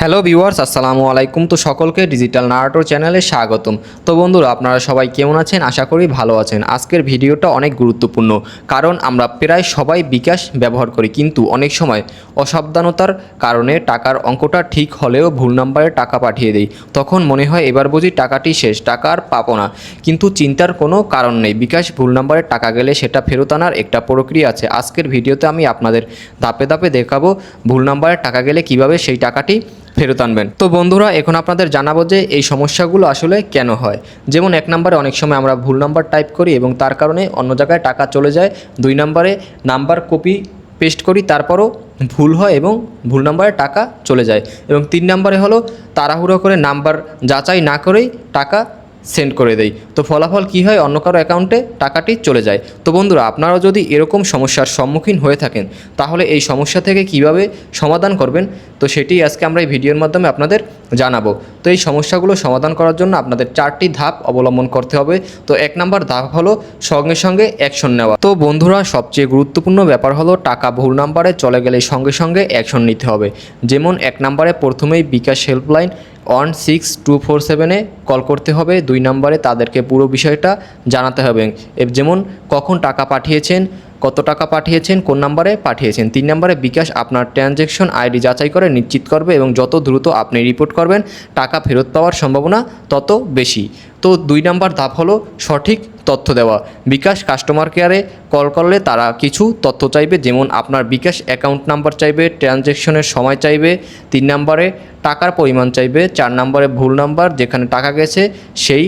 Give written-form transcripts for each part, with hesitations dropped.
Hello viewers, আসসালামু আলাইকুম। তো সকলকে ডিজিটাল নারাটর চ্যানেলে স্বাগতম। তো বন্ধুরা, আপনারা সবাই কেমন আছেন? আশা করি ভালো আছেন। আজকের ভিডিওটা অনেক গুরুত্বপূর্ণ, কারণ আমরা প্রায় সবাই বিকাশ ব্যবহার করি, কিন্তু অনেক সময় অসাবধানতার কারণে টাকার অঙ্কটা ঠিক হলেও ভুল নাম্বারে টাকা পাঠিয়ে দেই। তখন মনে হয় এবার বুঝি টাকাটি শেষ, টাকা আর পাবো না। কিন্তু চিন্তার কোনো কারণ নেই। বিকাশ ভুল নাম্বারে টাকা গেলে সেটা ফেরত আনার একটা প্রক্রিয়া আছে। আজকের ভিডিওতে আমি আপনাদের ধাপে ধাপে দেখাবো ভুল নাম্বারে টাকা গেলে কিভাবে সেই টাকাটি ফেরত আনবেন। তো বন্ধুরা, এখন আপনাদের জানাবো যে এই সমস্যাগুলো আসলে কেন হয়। যেমন 1 নম্বরে অনেক সময় আমরা ভুল নাম্বার টাইপ করি এবং তার কারণে অন্য জায়গায় টাকা চলে যায়। 2 নম্বরে নাম্বার কপি পেস্ট করি, তারপরও ভুল হয় এবং ভুল নাম্বারে টাকা চলে যায়। এবং 3 নম্বরে হলো তাড়াহুড়ো করে নাম্বার যাচাই না করেই টাকা সেন্ড করে দেই। তো ফলাফল কী হয়? অন্য কারো অ্যাকাউন্টে টাকাটি চলে যায়। তো বন্ধুরা, আপনারাও যদি এরকম সমস্যার সম্মুখীন হয়ে থাকেন, তাহলে এই সমস্যা থেকে কিভাবে সমাধান করবেন, তো সেটি আজকে আমরা এই ভিডিওর মাধ্যমে আপনাদের জানাবো। তো এই সমস্যাগুলো সমাধান করার জন্য আপনাদের 4টি ধাপ অবলম্বন করতে হবে। তো 1 নম্বর ধাপ হলো সঙ্গে সঙ্গে অ্যাকশন নেওয়া। তো বন্ধুরা, সবচেয়ে গুরুত্বপূর্ণ ব্যাপার হলো টাকা ভুল নাম্বারে চলে গেলে সঙ্গে সঙ্গে অ্যাকশন নিতে হবে। যেমন 1 নম্বরে প্রথমেই বিকাশ হেল্পলাইন 16247-এ কল করতে হবে। 2 নম্বরে তাদেরকে পুরো বিষয়টা জানাতে হবে, যেমন কখন টাকা পাঠিয়েছেন, কত টাকা পাঠিয়েছেন, কোন নাম্বারে পাঠিয়েছেন। 3 নম্বরে বিকাশ আপনার ট্রানজ্যাকশন আইডি যাচাই করে নিশ্চিত করবে এবং যত দ্রুত আপনি রিপোর্ট করবেন টাকা ফেরত পাওয়ার সম্ভাবনা তত বেশি। তো 2 নম্বর ধাপ হলো সঠিক তথ্য দেওয়া। বিকাশ কাস্টমার কেয়ারে কল করলে তারা কিছু তথ্য চাইবে, যেমন আপনার বিকাশ অ্যাকাউন্ট নাম্বার চাইবে, ট্রানজ্যাকশনের সময় চাইবে, 3 নম্বরে টাকার পরিমাণ চাইবে, 4 নম্বরে ভুল নাম্বার যেখানে টাকা গেছে সেই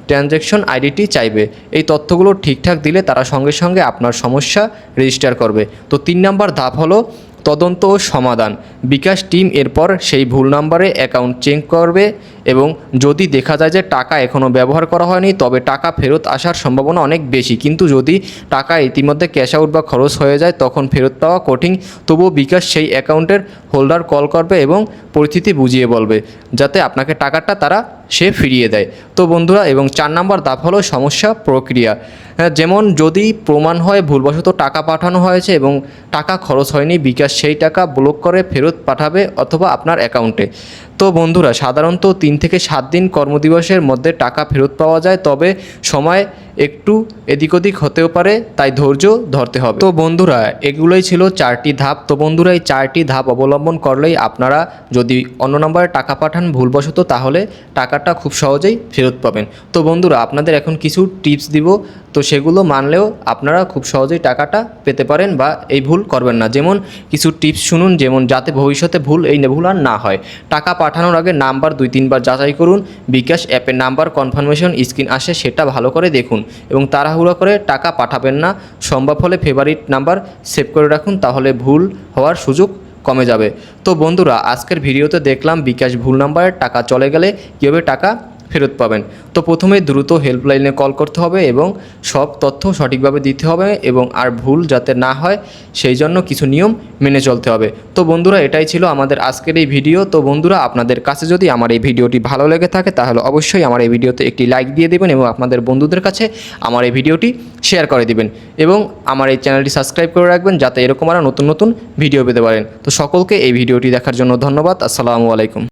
ট্রানজ্যাকশন আইডিটি চাইবে। এই তথ্যগুলো ঠিকঠাক দিলে তারা সঙ্গে সঙ্গে আপনার সমস্যা রেজিস্টার করবে। তো 3 নম্বর ধাপ হলো তদন্ত ও সমাধান। বিকাশ টিম এরপর সেই ভুল নাম্বারে অ্যাকাউন্ট চেক করবে এবং যদি দেখা যায় যে টাকা এখনও ব্যবহার করা হয়নি, তবে টাকা ফেরত আসার সম্ভাবনা অনেক বেশি। কিন্তু যদি টাকা ইতিমধ্যে ক্যাশ আউট বা খরচ হয়ে যায়, তখন ফেরত পাওয়া কঠিন। তবুও বিকাশ সেই অ্যাকাউন্টের হোল্ডার কল করবে এবং পরিস্থিতি বুঝিয়ে বলবে যাতে আপনাকে টাকাটা তারা সে ফিরিয়ে দেয়। তো বন্ধুরা, এবং 4 নম্বর ধাপ হলো সমস্যা প্রক্রিয়া। যেমন যদি প্রমাণ হয় ভুলবশত টাকা পাঠানো হয়েছে এবং টাকা খরচ হয়নি, বিকাশ সেই টাকা ব্লক করে ফেরত পাঠাবে অথবা আপনার অ্যাকাউন্টে। তো বন্ধুরা, সাধারণত 3 থেকে 7 দিন কর্মদিবসের মধ্যে টাকা ফেরত পাওয়া যায়, তবে সময় একটু এদিক ওদিক হতেও পারে, তাই ধৈর্য ধরতে হবে। তো বন্ধুরা, এগুলোই ছিল 4টি ধাপ। তো বন্ধুরা, এই 4টি ধাপ অবলম্বন করলেই আপনারা যদি অন্য নম্বরে টাকা পাঠান ভুলবশত, তাহলে টাকাটা খুব সহজেই ফেরত পাবেন। তো বন্ধুরা, আপনাদের এখন কিছু টিপস দিব, তো সেগুলো মানলেও আপনারা খুব সহজেই টাকাটা পেতে পারেন বা এই ভুল করবেন না। যেমন কিছু টিপস শুনুন, যেমন যাতে ভবিষ্যতে ভুল আর না হয়। টাকা পাঠানোর আগে নাম্বার 2-3 বার যাচাই করুন। বিকাশ অ্যাপের নাম্বার কনফার্মেশন স্ক্রিন আসে, সেটা ভালো করে দেখুন এবং তাড়াহুড়ো করে টাকা পাঠাবেন না। সম্ভব হলে ফেভারিট নাম্বার সেভ করে রাখুন, তাহলে ভুল হওয়ার সুযোগ কমে যাবে। তো বন্ধুরা, আজকের ভিডিওতে দেখলাম বিকাশ ভুল নাম্বারে টাকা চলে গেলে কীভাবে টাকা ফেরত পাবেন। তো প্রথমে দ্রুত হেল্পলাইনে কল করতে হবে এবং সব তথ্য সঠিকভাবে দিতে হবে এবং আর ভুল যাতে না হয় সেই জন্য কিছু নিয়ম মেনে চলতে হবে। তো বন্ধুরা, এটাই ছিল আমাদের আজকের এই ভিডিও। তো বন্ধুরা, আপনাদের কাছে যদি আমার এই ভিডিওটি ভালো লেগে থাকে, তাহলে অবশ্যই আমার এই ভিডিওতে একটি লাইক দিয়ে দেবেন এবং আপনাদের বন্ধুদের কাছে আমার এই ভিডিওটি শেয়ার করে দিবেন এবং আমার এই চ্যানেলটি সাবস্ক্রাইব করে রাখবেন, যাতে এরকম আরও নতুন নতুন ভিডিও পেতে পারেন। তো সকলকে এই ভিডিওটি দেখার জন্য ধন্যবাদ। আসসালামু আলাইকুম।